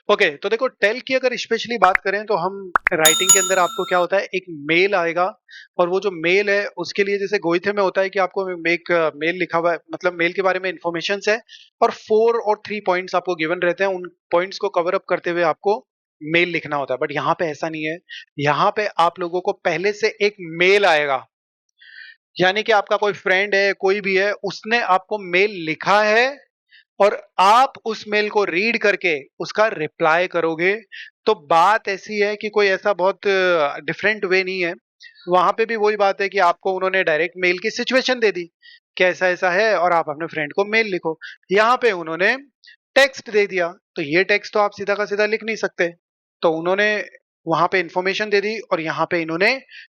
Okay, तो देखो tell की अगर स्पेशली बात करें तो हम राइटिंग के अंदर आपको क्या होता है, एक मेल आएगा और वो जो मेल है उसके लिए जैसे गोइथे में होता है कि आपको एक मेल लिखा हुआ है, मतलब मेल के बारे में इंफॉर्मेशन है और 4 और 3 पॉइंट्स आपको गिवन रहते हैं, उन पॉइंट्स को कवर अप करते हुए आपको मेल लिखना होता है। बट यहाँ पे ऐसा नहीं है, यहाँ पे आप लोगों को पहले से एक मेल आएगा, यानी कि आपका कोई फ्रेंड है, कोई भी है, उसने आपको मेल लिखा है और आप उस मेल को रीड करके उसका रिप्लाई करोगे। तो बात ऐसी है कि कोई ऐसा बहुत डिफरेंट वे नहीं है, वहां पे भी वही बात है कि आपको उन्होंने डायरेक्ट मेल की सिचुएशन दे दी कि ऐसा ऐसा है और आप अपने फ्रेंड को मेल लिखो। यहाँ पे उन्होंने टेक्स्ट दे दिया, तो ये टेक्स्ट तो आप सीधा का सीधा लिख नहीं सकते, तो उन्होंने वहां पे इंफॉर्मेशन दे दी और यहाँ पे इन्होंने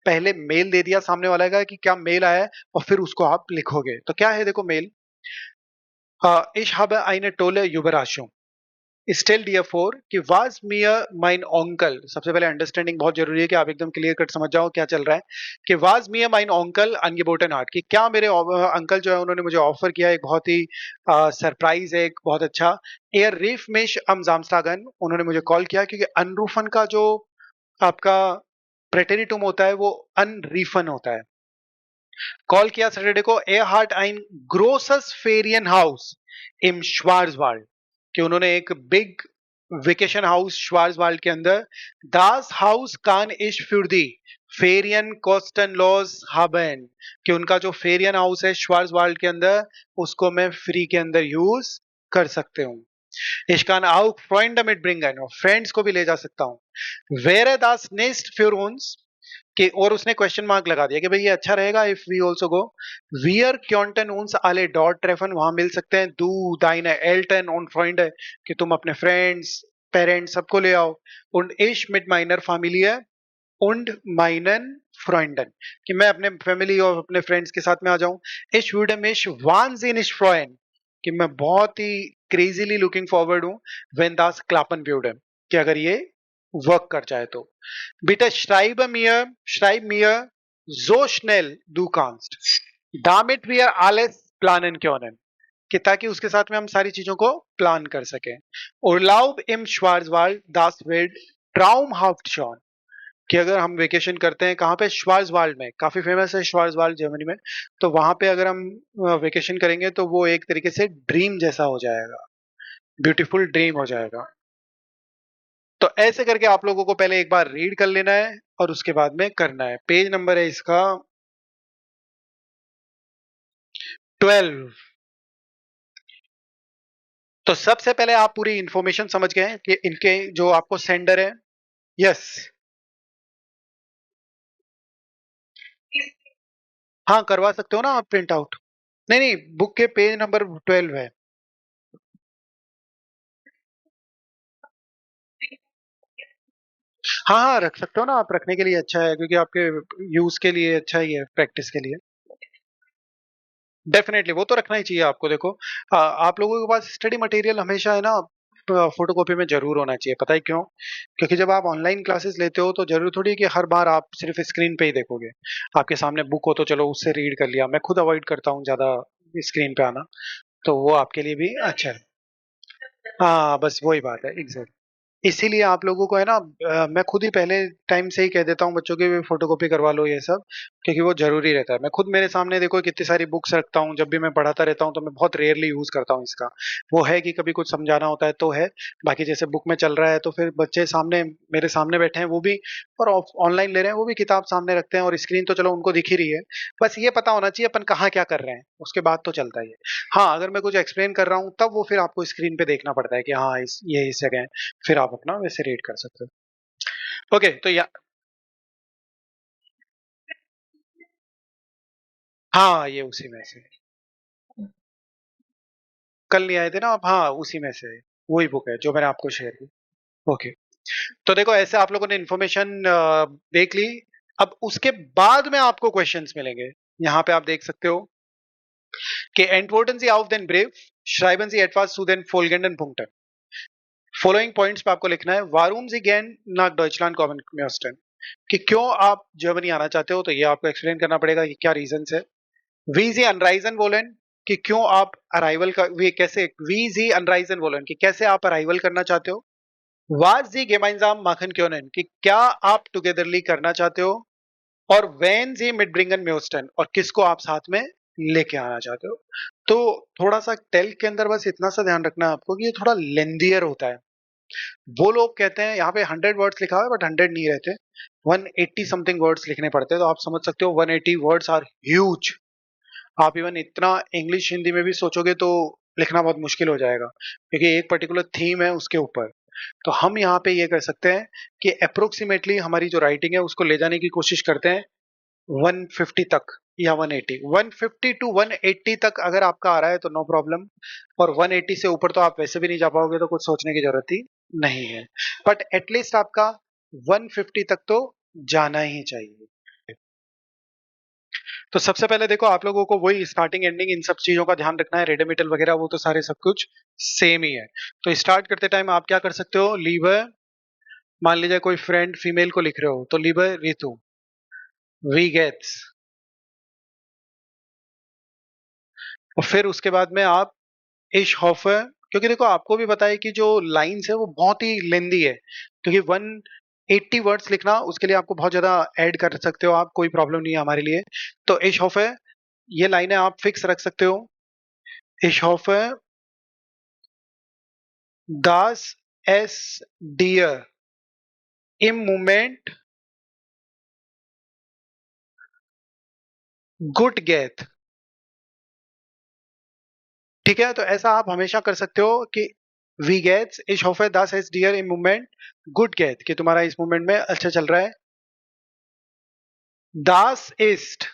पहले मेल दे दिया सामने वाला का कि क्या मेल आया है, और फिर उसको आप लिखोगे। तो क्या है, देखो mail, ich habe eine tolle Überraschung. Stell dir vor कि was mir mein Onkel, सबसे पहले अंडरस्टैंडिंग बहुत जरूरी है कि आप एकदम क्लियर कट समझ जाओ क्या चल रहा है, कि was mir mein Onkel angeboten hat, कि क्या मेरे अंकल जो है उन्होंने मुझे ऑफर किया एक बहुत ही सरप्राइज है, एक बहुत अच्छा। er rief mich am Samstagen, उन्होंने मुझे कॉल किया, क्योंकि अनरूफन का जो आपका प्रेटेरिटुम होता है वो अनरीफन होता है। कॉल किया सैटरडे को, ए heart ein großes Ferienhaus im Schwarzwald, कि उन्होंने एक बिग वेकेशन हाउस श्वार्जवाल्ड के अंदर, das Haus kann ich für die Ferien kostenlos haben, कि उनका जो फेरियन हाउस है श्वार्जवाल्ड के अंदर उसको मैं फ्री के अंदर यूज कर सकते हूँ। Ich kann auch Freunde mitbringen, और फ्रेंड्स को भी ले जा सकता हूँ। wäre das nicht für uns, कि और उसने क्वेश्चन मार्क लगा दिया कि भाई ये अच्छा रहेगा इफ वी ऑल्सो गो, वियर क्योंटन उन्स आले डॉट ट्रेफन, वहां मिल सकते हैं, दू दाइन एल्टन ऑन फ्रेंड है, कि तुम अपने फ्रेंड्स पेरेंट्स सबको ले आओ, und ich mit meiner Familie und meinen Freunden, कि मैं अपने फैमिली और अपने फ्रेंड्स के साथ में आ जाऊं। ich würde mich wahnsinnig freuen, कि मैं बहुत ही क्रेजीली लुकिंग फॉरवर्ड हूं, wenn das klappen würde, कि अगर ये वर्क कर जाए तो। Bitte schreib mir so schnell du kannst, damit wir alles planen können, कि ताकि उसके साथ में हम सारी चीजों को प्लान कर सकें। Urlaub im Schwarzwald, das wird traumhaft schon, कि अगर हम वेकेशन करते हैं कहाँ पे, श्वार्जवाल्ड में, काफी फेमस है श्वार्जवाल्ड जर्मनी में, तो वहां पे अगर हम वेकेशन करेंगे तो वो एक तरीके से ड्रीम जैसा हो जाएगा, ब्यूटीफुल ड्रीम हो जाएगा। तो ऐसे करके आप लोगों को पहले एक बार रीड कर लेना है और उसके बाद में करना है। पेज नंबर है इसका 12। तो सबसे पहले आप पूरी इंफॉर्मेशन समझ गए हैं कि इनके जो आपको सेंडर है, यस, हाँ करवा सकते हो ना आप प्रिंट आउट। नहीं नहीं, बुक के पेज नंबर 12 है। हाँ हाँ रख सकते हो ना आप, रखने के लिए अच्छा है, क्योंकि आपके यूज के लिए अच्छा ही है, प्रैक्टिस के लिए। डेफिनेटली वो तो रखना ही चाहिए आपको। देखो आप लोगों के पास स्टडी मटेरियल हमेशा है ना, फोटोकॉपी में जरूर होना चाहिए। पता है क्यों? क्योंकि जब आप ऑनलाइन क्लासेस लेते हो तो जरूरी थोड़ी है कि हर बार आप सिर्फ स्क्रीन पे ही देखोगे। आपके सामने बुक हो तो चलो उससे रीड कर लिया, मैं खुद अवॉइड करता हूँ ज्यादा स्क्रीन पे आना, तो वो आपके लिए भी अच्छा है। हाँ बस वही बात है, एग्जैक्ट। इसीलिए आप लोगों को है ना, मैं खुद ही पहले टाइम से ही कह देता हूँ बच्चों की भी फोटोकॉपी करवा लो ये सब, क्योंकि वो जरूरी रहता है। मैं खुद मेरे सामने देखो कितनी सारी बुक्स रखता हूँ, जब भी मैं पढ़ाता रहता हूँ तो मैं बहुत रेयरली यूज करता हूँ इसका। वो है कि कभी कुछ समझाना होता है तो है, बाकी जैसे बुक में चल रहा है तो फिर बच्चे सामने मेरे सामने बैठे हैं वो भी, और ऑनलाइन ले रहे हैं वो भी, किताब सामने रखते हैं और स्क्रीन तो चलो उनको दिख ही रही है। बस ये पता होना चाहिए अपन कहाँ क्या कर रहे हैं, उसके बाद तो चलता ही है। हाँ अगर मैं कुछ एक्सप्लेन कर रहा हूँ तब वो फिर आपको स्क्रीन पे देखना पड़ता है कि हाँ ये इस जगह है, फिर आप अपना वैसे रीड कर सकते हो। ओके तो या, हाँ ये उसी में से, कल नहीं आए थे ना आप, हाँ उसी में से वही बुक है जो मैंने आपको शेयर की। ओके, तो देखो ऐसे आप लोगों ने इन्फॉर्मेशन देख ली। अब उसके बाद में आपको क्वेश्चंस मिलेंगे। यहाँ पे आप देख सकते हो कि Antworten Sie auf den Brief, schreiben Sie etwas zu den folgenden Punkten। Following points पे आपको लिखना है, वारूम Sie gern nach Deutschland kommen möchten, कि क्यों आप जर्मनी आना चाहते हो, तो ये आपको एक्सप्लेन करना पड़ेगा कि क्या रीजंस है। वी जी अनराइजन बोलन, कि क्यों आप अराइवल का, वी कैसे, वी जी अनराइजन बोलन, कि कैसे आप अराइवल करना चाहते हो। Was the gemeinsam machen können कि क्या आप टुगेदरली करना चाहते हो, और वेन जी मिडब्रिंगन म्यूस्टन और किसको आप साथ में लेके आना चाहते हो। तो थोड़ा सा टेल के अंदर बस इतना सा ध्यान रखना है आपको कि ये थोड़ा लेंदियर होता है। वो लोग कहते हैं यहाँ पे 100 वर्ड्स लिखा हुआ है बट 100 नहीं रहते, 180 समथिंग वर्ड्स लिखने पड़ते हैं। तो आप समझ सकते हो 180 वर्ड्स आर ह्यूज। आप इवन इतना इंग्लिश हिंदी में भी सोचोगे तो लिखना बहुत मुश्किल हो जाएगा, क्योंकि एक पर्टिकुलर थीम है उसके ऊपर। तो हम यहाँ पे ये कर सकते हैं कि अप्रोक्सीमेटली हमारी जो राइटिंग है उसको ले जाने की कोशिश करते हैं 150 तक या 180। 150 टू 180 तक अगर आपका आ रहा है तो नो प्रॉब्लम, और 180 से ऊपर तो आप वैसे भी नहीं जा पाओगे, तो कुछ सोचने की जरूरत ही नहीं है। बट एटलीस्ट आपका 150 तक तो जाना ही चाहिए। तो सबसे पहले देखो, आप लोगों को वही स्टार्टिंग एंडिंग इन सब चीजों का ध्यान रखना है। रेडिमेटल वगैरह वो तो सारे सब कुछ सेम ही है। तो स्टार्ट करते टाइम आप क्या कर सकते हो, लीवर, मान लीजिए कोई फ्रेंड फीमेल को लिख रहे हो तो लीवर रितु, वी गेट्स, और फिर उसके बाद में आप इश हॉफे। क्योंकि देखो आपको भी पता है कि जो लाइंस है वो बहुत ही लेंदी है, क्योंकि 180 वर्ड्स लिखना, उसके लिए आपको बहुत ज्यादा ऐड कर सकते हो आप, कोई प्रॉब्लम नहीं है हमारे लिए। तो इश हॉफे, ये लाइनें आप फिक्स रख सकते हो। इश हॉफे दास एस डियर इम मूवमेंट गुड गेथ। ठीक है, तो ऐसा आप हमेशा कर सकते हो कि वी गेट्स इश हॉफे दास एस डियर इम मूवमेंट गुड गेथ, कि तुम्हारा इस मूवमेंट में अच्छा चल रहा है। दास इस्ट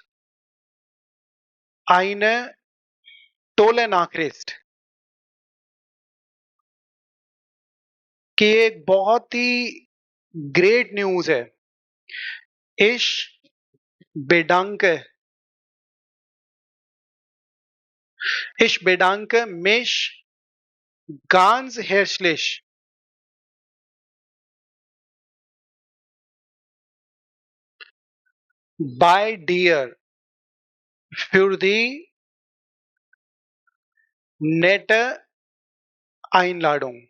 eine tolle Nachricht, कि ये एक बहुत ही ग्रेट न्यूज है। Ich bedanke, ich bedanke mich ganz herzlich bei dir für die nette Einladung।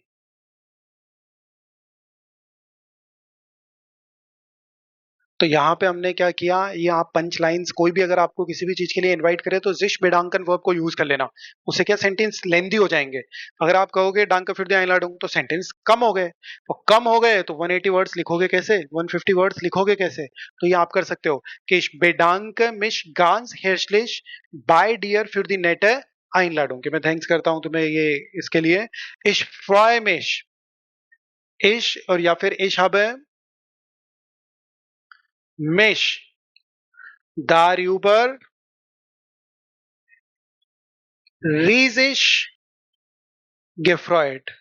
तो यहाँ पे हमने क्या किया, ये आप पंच लाइन्स कोई भी अगर आपको किसी भी चीज के लिए इनवाइट करे तो जिश बेडांकन वर्ब को यूज कर लेना। उससे क्या सेंटेंस लेंदी हो जाएंगे। अगर आप कहोगे डांक फिर दे आइलाडूंग तो सेंटेंस कम हो गए, और कम हो गए तो 180 वर्ड्स लिखोगे कैसे, 150 वर्ड्स लिखोगे कैसे। तो ये आप कर सकते हो कि बेडांक मिश गांस हेर्शलिश बाय डियर फिर दी नेट आइनलाडूंग, कि मैं थैंक्स करता हूँ तुम्हें ये इसके लिए। इश फ्रॉय मिश, इश और या फिर इश हब मिश darüber riesig gefreut,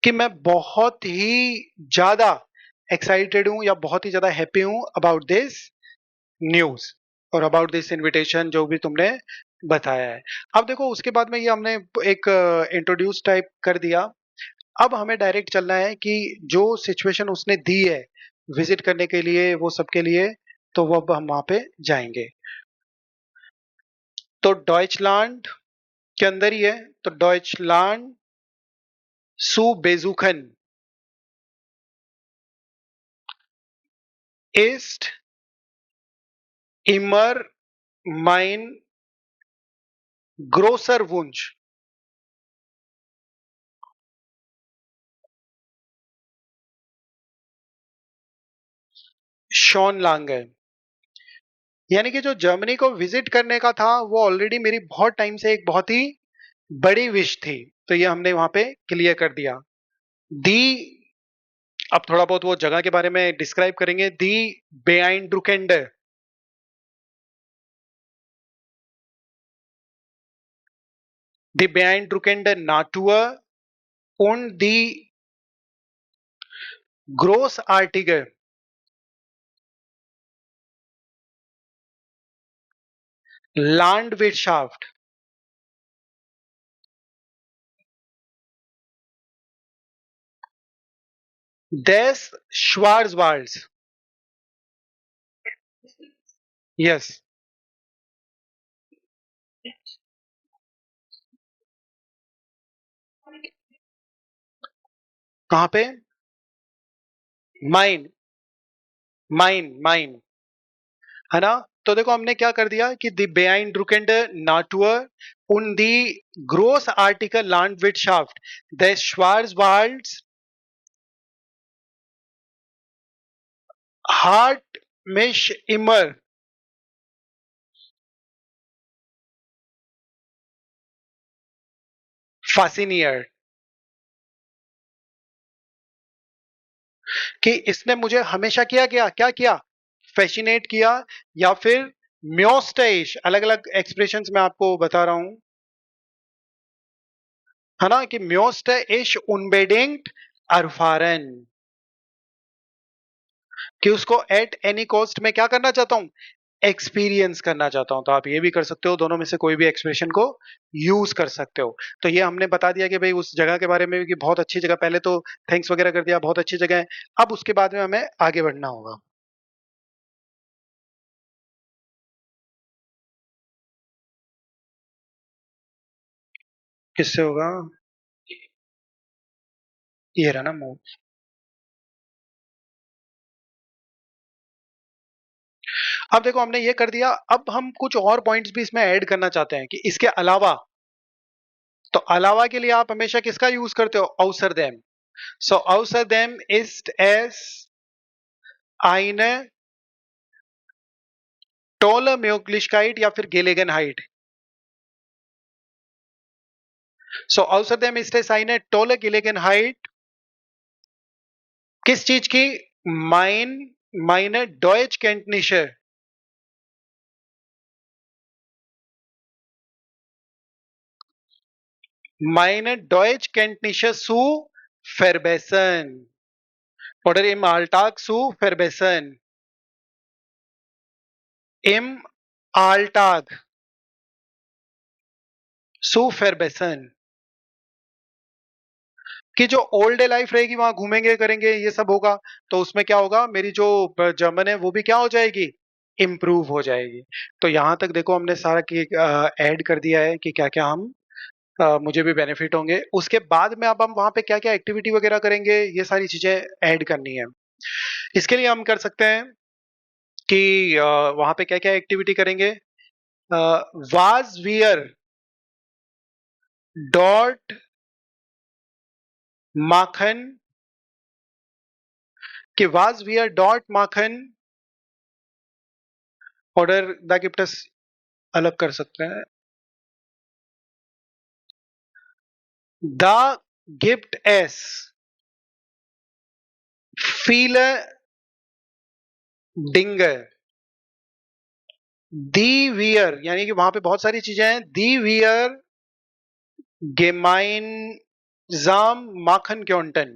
कि मैं बहुत ही ज्यादा एक्साइटेड हूं या बहुत ही ज्यादा हैप्पी हूं अबाउट दिस न्यूज और अबाउट दिस इनविटेशन जो भी तुमने बताया है। अब देखो उसके बाद में ये हमने एक इंट्रोड्यूस टाइप कर दिया। अब हमें डायरेक्ट चलना है कि जो सिचुएशन उसने दी है विजिट करने के लिए वो सबके लिए, तो वो अब हम वहां पे जाएंगे। तो डॉइचलैंड के अंदर ही है, तो डॉइचलैंड सु बेजुखन ist immer mein großer Wunsch, शॉन लांगे। यानी कि जो जर्मनी को विजिट करने का था वो ऑलरेडी मेरी बहुत टाइम से एक बहुत ही बड़ी विश थी। तो ये हमने वहां पे क्लियर कर दिया। दी, अब थोड़ा बहुत वो जगह के बारे में डिस्क्राइब करेंगे। दी बेआइंड्रुकेंड, दी बेआइंड्रुकेंड नाटुर und die großartige Landwirtschaft des Schwarzwalds। Yes, कहाँ पे? माइन, माइन, माइन, है ना? तो देखो हमने क्या कर दिया कि the beeindruckende Natur und die großartige Landwirtschaft des Schwarzwalds hat mich immer fasziniert, कि इसने मुझे हमेशा क्या किया? फैसिनेट किया, या फिर म्योस्टेश, अलग-अलग एक्सप्रेशंस मैं आपको बता रहा हूँ, है ना? कि म्योस्टेश unbedingt erfahren, कि उसको एट एनी कॉस्ट मैं क्या करना चाहता हूँ? एक्सपीरियंस करना चाहता हूँ। तो आप ये भी कर सकते हो, दोनों में से कोई भी एक्सप्रेशन को यूज कर सकते हो। तो ये हमने बता दिया कि भाई उस जगह के बारे में भी कि बहुत अच्छी जगह, पहले तो थैंक्स वगैरह कर दिया, बहुत अच्छी जगह है। अब उसके बाद में हमें आगे बढ़ना होगा। किससे होगा? ये रहा ना मूव। अब देखो हमने ये कर दिया, अब हम कुछ और पॉइंट्स भी इसमें ऐड करना चाहते हैं कि इसके अलावा। तो अलावा के लिए आप हमेशा किसका यूज करते हो? außerdem. So außerdem ist es eine tolle Möglichkeit या फिर Gelegenheit. So außerdem ist es eine tolle Gelegenheit, किस चीज की? mein meine Deutschkenntnisse, meine Deutschkenntnisse zu verbessern oder im Alltag zu verbessern. Im Alltag zu verbessern. कि जो old day life रहेगी वहां घूमेंगे करेंगे ये सब होगा, तो उसमें क्या होगा? मेरी जो जर्मन है वो भी क्या हो जाएगी? इम्प्रूव हो जाएगी। तो यहाँ तक देखो हमने सारा ऐड कर दिया है कि क्या क्या हम मुझे भी बेनिफिट होंगे। उसके बाद में अब हम वहां पे क्या क्या एक्टिविटी वगैरह करेंगे, ये सारी चीजें ऐड करनी है। इसके लिए हम कर सकते हैं कि वहां पे क्या क्या एक्टिविटी करेंगे। वाज वियर डॉट माखन, कि वाज वियर डॉट माखन, ऑर्डर द गिफ्ट अलग कर सकते हैं। द गिफ्ट एस फील डिंगर, दी वियर, यानी कि वहां पे बहुत सारी चीजें हैं। दी वियर गेमाइन माखन क्योंटन,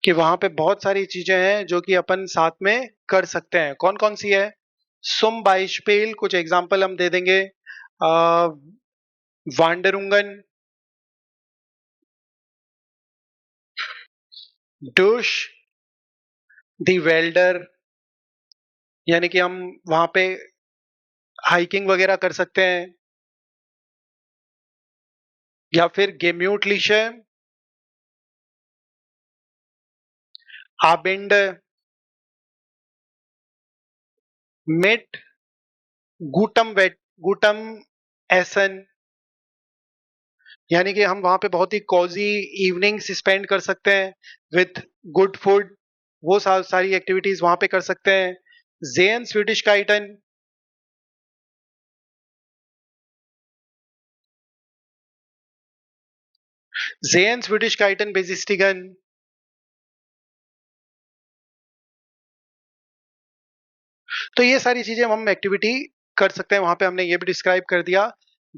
कि वहां पे बहुत सारी चीजें हैं जो कि अपन साथ में कर सकते हैं। कौन कौन सी है? सुम बाइशपेल, कुछ एग्जाम्पल हम दे देंगे। वांडरुंगन, डुश, दी वेल्डर, यानी कि हम वहां पे हाइकिंग वगैरह कर सकते हैं। या फिर गेम्यूट लिशे, आबिंड, मिट, गुटम वेट, गुटम एसन, यानी कि हम वहां पे बहुत ही कॉजी इवनिंग्स स्पेंड कर सकते हैं विथ गुड फूड। वो सारी एक्टिविटीज वहां पे कर सकते हैं। जेन स्वीडिश काइटन, जेन स्वीडिश काइटन बेजिस्टिगन। तो ये सारी चीजें हम एक्टिविटी कर सकते हैं। वहां पे हमने ये भी डिस्क्राइब कर दिया।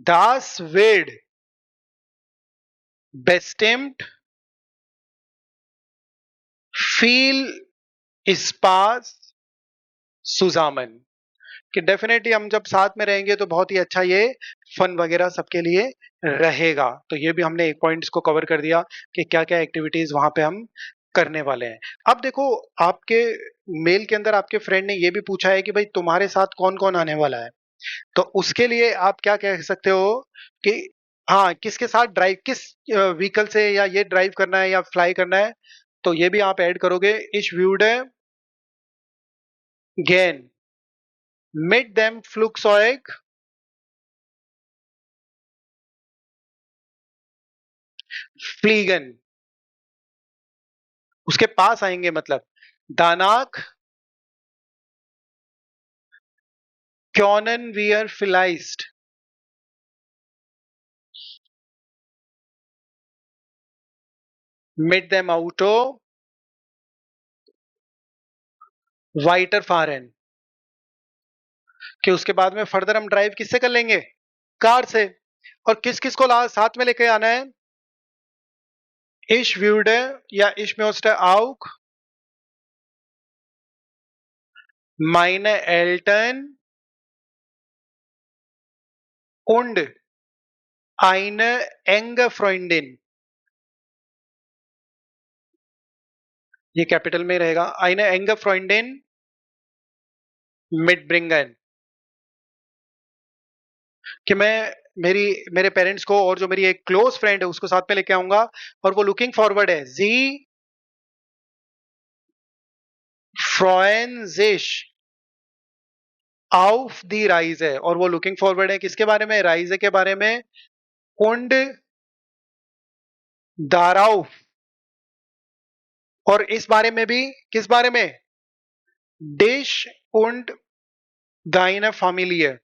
दास वेड बेस्टेम्ड फील स्पास सुजामन, कि डेफिनेटली हम जब साथ में रहेंगे तो बहुत ही अच्छा ये फन वगैरह सबके लिए रहेगा। तो ये भी हमने एक पॉइंट इसको कवर कर दिया कि क्या क्या एक्टिविटीज वहां पे हम करने वाले हैं। अब देखो आपके मेल के अंदर आपके फ्रेंड ने ये भी पूछा है कि भाई तुम्हारे साथ कौन कौन आने वाला है। तो उसके लिए आप क्या कह सकते हो कि हाँ, किसके साथ ड्राइव, किस व्हीकल से, या ये ड्राइव करना है या फ्लाई करना है, तो ये भी आप ऐड करोगे. Ich würde gern mit dem Flugzeug fliegen. उसके पास आएंगे मतलब. Danach können wir vielleicht mit dem Auto weiterfahren. कि उसके बाद में फर्दर हम ड्राइव किससे कर लेंगे, कार से. और किस किस को साथ में लेके आना है. Ich würde या ich möchte auch meine Eltern und eine enge Freundin, ये कैपिटल में रहेगा, eine enge Freundin mitbringen. कि मैं मेरे पेरेंट्स को और जो मेरी एक क्लोज फ्रेंड है उसको साथ में लेके आऊंगा. और वो लुकिंग फॉरवर्ड है, जी freuen sich auf die Reise. और वो लुकिंग फॉरवर्ड है किसके बारे में, राइजे के बारे में. und darauf, और इस बारे में भी, किस बारे में, dich und deine Familie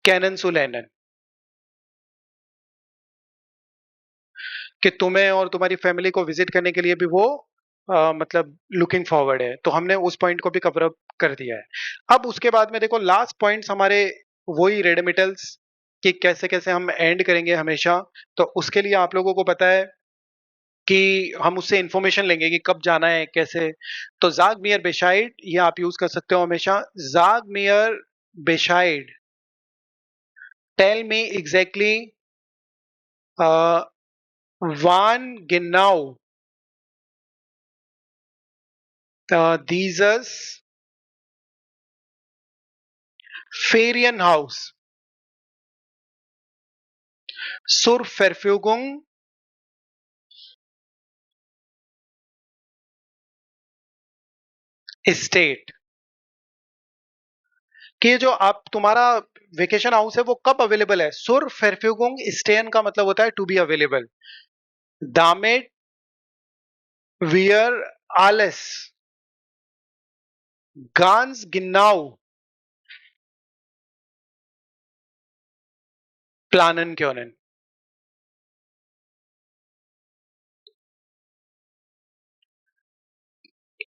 kennenzulernen. कि तुम्हें और तुम्हारी फैमिली को विजिट करने के लिए भी वो मतलब लुकिंग फॉरवर्ड है. तो हमने उस पॉइंट को भी कवर अप कर दिया है. अब उसके बाद में देखो लास्ट पॉइंट्स हमारे वही रेडमिटल्स कि कैसे कैसे हम एंड करेंगे हमेशा. तो उसके लिए आप लोगों को पता है कि हम उससे इंफॉर्मेशन लेंगे कि कब जाना है कैसे. तो जाग मियर बेशाइड ये आप यूज कर सकते हो हमेशा. जाग मियर बेशाइड, tell me exactly wann genau dieses Ferienhaus zur Verfügung steht. कि ये जो आप तुम्हारा वेकेशन हाउस है वो कब अवेलेबल है. सुर फेरफ्यूगुंग स्टेन का मतलब होता है टू बी अवेलेबल. दामेट वियर आलेस गांस गिन्नाउ प्लानन क्योनन.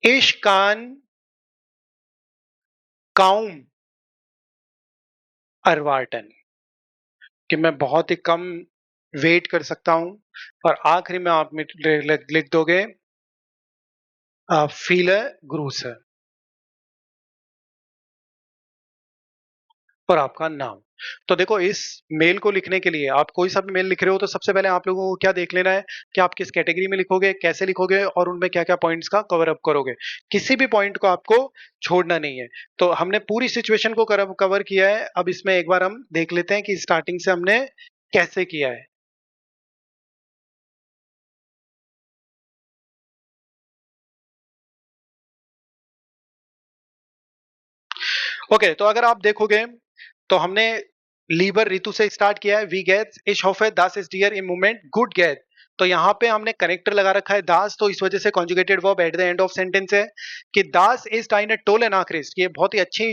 Ich kann kaum erwarten, कि मैं बहुत ही कम वेट कर सकता हूं. और आखिरी में आप लिख दोगे viele Grüße और आपका नाम. तो देखो इस मेल को लिखने के लिए, आप कोई सा भी मेल लिख रहे हो तो सबसे पहले आप लोगों को क्या देख लेना है कि आप किस कैटेगरी में लिखोगे, कैसे लिखोगे और उनमें क्या क्या पॉइंट्स का कवर अप करोगे. किसी भी पॉइंट को आपको छोड़ना नहीं है. तो हमने पूरी सिचुएशन को कवर किया है. अब इसमें एक बार हम देख लेते हैं कि स्टार्टिंग से हमने कैसे किया है. ओके, तो अगर आप देखोगे तो हमने लीबर ऋतु से स्टार्ट किया है. वी गेट इश होफे दास इज डियर इन मूवमेंट गुड गेट. तो यहाँ पे हमने कनेक्टर लगा रखा है दास, तो इस वजह से conjugated verb at the end of sentence है कि दास इज टाइन टोल एन आक्रिस्ट. ये बहुत ही अच्छी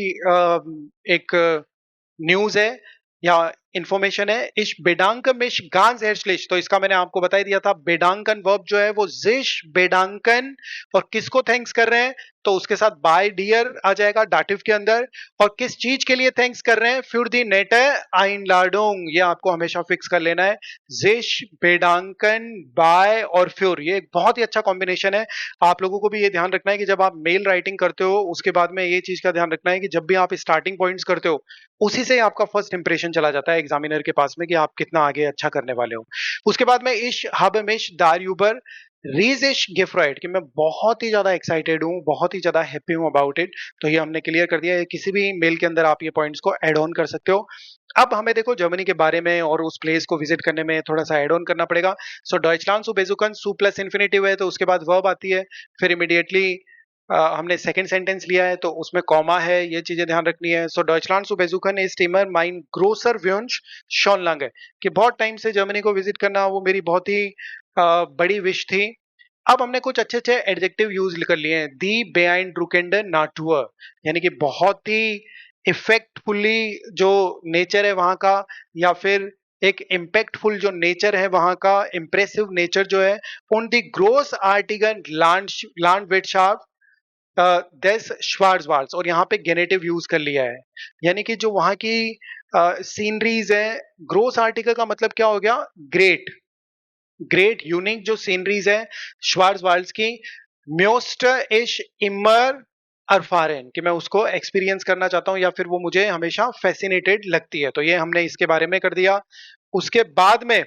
एक न्यूज है या इंफॉर्मेशन है. इश बेडांकन मिश गांस हेर्शलिश, तो इसका मैंने आपको बता ही दिया था. बेडांकन वर्ब जो है वो जिश बेडांकन, और किसको थैंक्स कर रहे हैं तो उसके साथ बाय डियर आ जाएगा डाटिव के अंदर. और किस चीज के लिए थैंक्स कर रहे हैं, फ्यूर दी नेट आइन लाडोंग, ये आपको हमेशा फिक्स कर लेना है. जिश बेडांकन बाय और फ्यूर, ये एक बहुत ही अच्छा कॉम्बिनेशन है. आप लोगों को भी ये ध्यान रखना है कि जब आप मेल राइटिंग करते हो उसके बाद में ये चीज का ध्यान रखना है कि जब भी आप स्टार्टिंग पॉइंट्स करते हो उसी से आपका फर्स्ट इंप्रेशन चला जाता है एग्जामिनर के पास में कि आप कितना आगे अच्छा करने वाले हो. उसके बाद में इश हब मिश दार यूबर, रीजेश गिफ्रॉइड कि मैं बहुत ही ज्यादा एक्साइटेड हूँ, बहुत ही ज्यादा हैप्पी हूँ अबाउट इट। तो ये हमने क्लियर कर दिया है, किसी भी मेल के अंदर आप ये पॉइंट्स को ऐड ऑन कर सकते हो। अब हमें देखो जर्मनी के बारे में और उस प्लेस को विजिट करने में थोड़ा सा ऐड ऑन करना पड़ेगा। सो डॉइचलैंड सु बेजुकन सु प्लस इन्फिनेटिव है, तो उसके बाद वर्ब आती है, फिर इमीडिएटली हमने सेकंड सेंटेंस लिया है तो उसमें कॉमा है, ये चीजें ध्यान रखनी है। सो डॉइचलैंड सु बेजुकन इज टीमर माइन ग्रोसर व्यूंश शॉन लंग है कि बहुत टाइम से जर्मनी को विजिट करना वो मेरी बहुत ही बड़ी विश थी। अब हमने कुछ अच्छे अच्छे एडजेक्टिव यूज कर लिए हैं, दी बेआइंडरुकेंड नाटुअर, यानी कि बहुत ही इफेक्टफुली जो नेचर है वहां का, या फिर एक इम्पैक्टफुल जो नेचर है वहां का, इम्प्रेसिव नेचर जो है, उन दी ग्रोस आर्टिगन लैंड वेटशाफ्ट देस श्वार्जवाल्स, और यहाँ पे गेनेटिव यूज कर लिया है, यानी कि जो वहां की सीनरीज है। ग्रोस आर्टिकल का मतलब क्या हो गया, ग्रेट, ग्रेट यूनिक जो सीनरीज है श्वार्जवाल्ड्स की। म्योस्ट इश इमर अरफारेन कि मैं उसको एक्सपीरियंस करना चाहता हूं, या फिर वो मुझे हमेशा फैसिनेटेड लगती है, तो ये हमने इसके बारे में कर दिया। उसके बाद में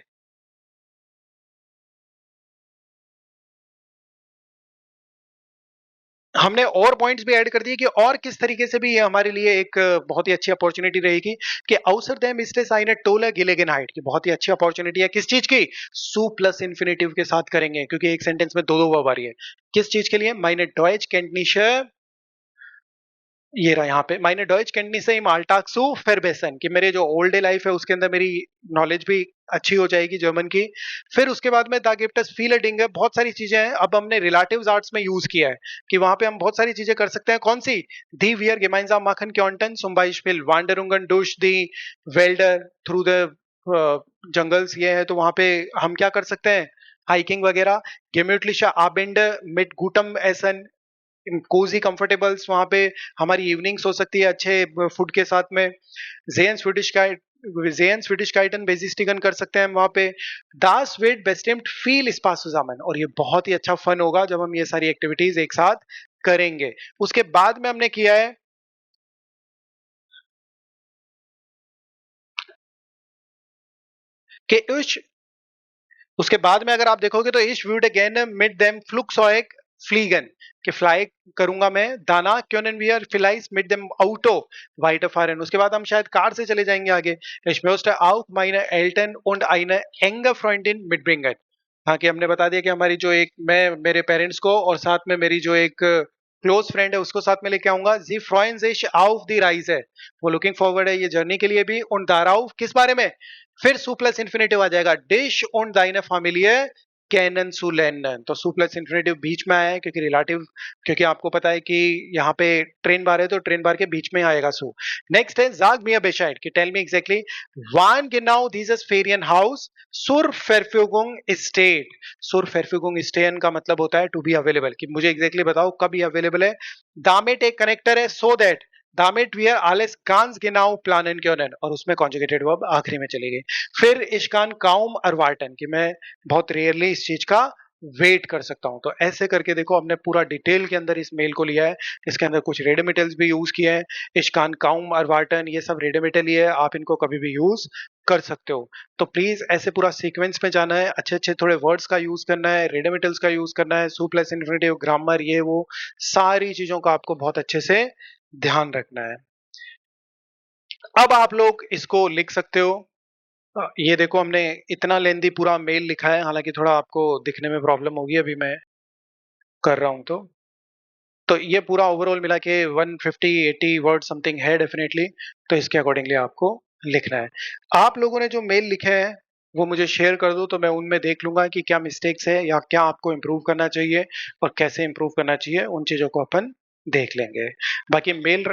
हमने और पॉइंट्स भी ऐड कर दिए कि और किस तरीके से भी ये हमारे लिए एक बहुत ही अच्छी अपॉर्चुनिटी रहेगी कि अवसर देम इस्टे साइने टोला गिलेगन हाइट की बहुत ही अच्छी अपॉर्चुनिटी है, किस चीज की, सु प्लस इन्फिनेटिव के साथ करेंगे, क्योंकि एक सेंटेंस में दो दो वर्ब आ रही है। किस चीज के लिए, माइने डॉइच कैंटनीशे, ये रहा यहाँ पे, माइने डॉइच कैंटनीशे इम अल्टाग सु फेरबेसन कि मेरे जो ओल्ड डे लाइफ है उसके अंदर मेरी नॉलेज भी अच्छी हो जाएगी जर्मन की। फिर उसके बाद में दा गिफ्ट अस फील डिंग, बहुत सारी चीजें हैं, अब हमने रिलेटिव्स आर्ट्स में यूज किया है कि वहां पे हम बहुत सारी चीजें कर सकते हैं। कौन सी, दी wear gemeinsam machen könnten zum Beispiel Wanderungen durch die Wälder through the jungles, ये है तो वहां पे हम क्या कर सकते हैं, हाइकिंग वगैरह। gemütliche Abende mit gutem Essen, cosy comfortables, वहां पे हमारी इवनिंग्स हो सकती है अच्छे फूड के साथ में। जेन स्वीडिश का जेन स्वीडिश काइटन बेजिस्टिगन कर सकते हैं हम वहां पे। दास वेट बेस्टेम्ड फील स्पासुजामन, और ये बहुत ही अच्छा फन होगा जब हम ये सारी एक्टिविटीज एक साथ करेंगे। उसके बाद में हमने किया है कि उसके बाद में अगर आप देखोगे तो इश व्यूड अगेन मिड देम फ्लुक्सॉइक फ्लीगन कि फ्लाई करूंगा मैं, दाना क्योंन wear फिलाइस mid them आउटो white Faran. उसके बाद हम शायद कार से चले जाएंगे आगे। इश möchte auch meine Eltern und eine enge Freundin mitbringen, हाँ कि हमने बता दिया कि हमारी जो एक, मैं मेरे पेरेंट्स को और साथ में मेरी जो एक क्लोज फ्रेंड है उसको साथ में लेके आऊंगा। जी फ्रॉइन sich auf die Reise, वो लुकिंग फॉरवर्ड है ये जर्नी के लिए भी। und darauf किस बारे में, फिर सु प्लस इन्फिनेटिव आ जाएगा, डिश und deine Familie कैनन सु लेनन, तो सु प्लस इन्फिनेटिव बीच में आया है क्योंकि रिलेटिव, क्योंकि आपको पता है कि यहाँ पे ट्रेन बार है तो ट्रेन बार के बीच में आएगा सु। नेक्स्ट है जाग मिया बेशाइड कि टेल मी एग्जैक्टली वान genau dieses Ferienhaus zur Verfügung steht, सुर फेरफिगुंग स्टेन का मतलब होता है टू बी अवेलेबल कि मुझे एग्जैक्टली बताओ कब ये अवेलेबल है। दामेट एक कनेक्टर है, सो दैट दामेट वी आर alles ganz genau planen können, और उसमें कॉन्जुगेटेड वर्ब आखिरी में चली गई। फिर इश्कान काउम अरवाटन कि मैं बहुत रेयरली इस चीज का वेट कर सकता हूं। तो ऐसे करके देखो हमने पूरा डिटेल के अंदर इस मेल को लिया है, इसके अंदर कुछ रेडिमेटल्स भी यूज किए हैं, इश्कान काउम अरवाटन ये सब रेडिमेटल ही है, आप इनको कभी भी यूज कर सकते हो। तो प्लीज ऐसे पूरा सीक्वेंस में जाना है, अच्छे अच्छे थोड़े वर्ड्स का यूज करना है, रेडिमेटल्स का यूज करना है, सु प्लस इन्फिनेटिव, ग्रामर, ये वो सारी चीजों का आपको बहुत अच्छे से ध्यान रखना है। अब आप लोग इसको लिख सकते हो। ये देखो हमने इतना लेंदी पूरा मेल लिखा है, हालांकि थोड़ा आपको दिखने में प्रॉब्लम होगी अभी मैं कर रहा हूं तो ये पूरा ओवरऑल मिला के 150-80 वर्ड समथिंग है डेफिनेटली। तो इसके अकॉर्डिंगली आपको लिखना है। आप लोगों ने जो मेल लिखे हैं वो मुझे शेयर कर दो, तो मैं उनमें देख लूंगा कि क्या मिस्टेक्स है या क्या आपको इम्प्रूव करना चाहिए और कैसे इम्प्रूव करना चाहिए, उन चीजों को अपन देख लेंगे। बाकी मेल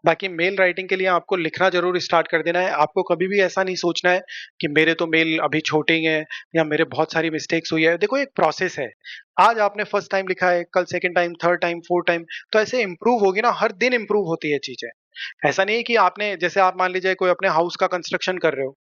बाकी मेल राइटिंग के लिए आपको लिखना जरूर स्टार्ट कर देना है। आपको कभी भी ऐसा नहीं सोचना है कि मेरे तो मेल अभी छोटे ही हैं या मेरे बहुत सारी मिस्टेक्स हुई है। देखो एक प्रोसेस है, आज आपने फर्स्ट टाइम लिखा है, कल second time, third time, fourth time, तो ऐसे इंप्रूव होगी ना, हर दिन इंप्रूव होती है चीजें। ऐसा नहीं है कि आपने, जैसे आप मान लीजिए कोई अपने हाउस का कंस्ट्रक्शन कर रहे हो,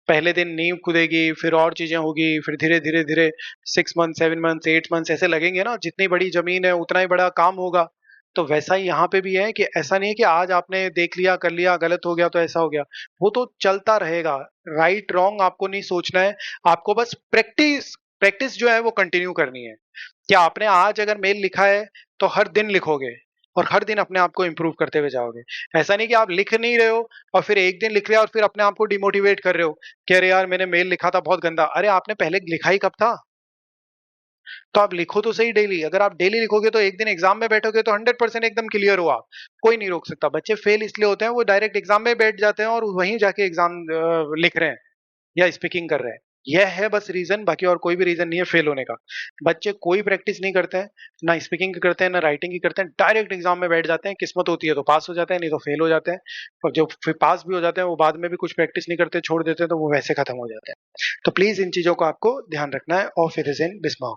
पहले दिन नींव खुदेगी, फिर और चीजें होगी, फिर धीरे धीरे धीरे 6 मंथ, 7 मंथ, 8 मंथ ऐसे लगेंगे ना, जितनी बड़ी जमीन है उतना ही बड़ा काम होगा। तो वैसा ही यहाँ पे भी है कि ऐसा नहीं है कि आज आपने देख लिया, कर लिया, गलत हो गया तो ऐसा हो गया, वो तो चलता रहेगा। राइट रॉन्ग आपको नहीं सोचना है, आपको बस प्रैक्टिस प्रैक्टिस जो है वो कंटिन्यू करनी है कि आपने आज अगर मेल लिखा है तो हर दिन लिखोगे और हर दिन अपने आप को इम्प्रूव करते हुए जाओगे। ऐसा नहीं कि आप लिख नहीं रहे हो और फिर एक दिन लिख रहे हो और फिर अपने आप को डिमोटिवेट कर रहे हो कि अरे यार मैंने मेल लिखा था बहुत गंदा। अरे आपने पहले लिखा ही कब था? तो आप लिखो तो सही डेली। अगर आप डेली लिखोगे तो एक दिन एग्जाम में बैठोगे तो 100% एकदम क्लियर हो आप। कोई नहीं रोक सकता। बच्चे फेल इसलिए होते हैं वो डायरेक्ट एग्जाम में बैठ जाते हैं और वहीं जाके एग्जाम लिख रहे हैं या स्पीकिंग कर रहे हैं। यह है बस रीजन, बाकी और कोई भी रीजन नहीं है फेल होने का। बच्चे कोई प्रैक्टिस नहीं करते हैं, ना स्पीकिंग की करते हैं ना राइटिंग की करते हैं, डायरेक्ट एग्जाम में बैठ जाते हैं। किस्मत होती है तो पास हो जाते हैं, नहीं तो फेल हो जाते हैं। और जो फिर पास भी हो जाते हैं वो बाद में भी कुछ प्रैक्टिस नहीं करते, छोड़ देते हैं, तो वो वैसे खत्म हो जाते हैं। तो प्लीज इन चीजों को आपको ध्यान रखना है। ऑफ इज इन बिस्मा।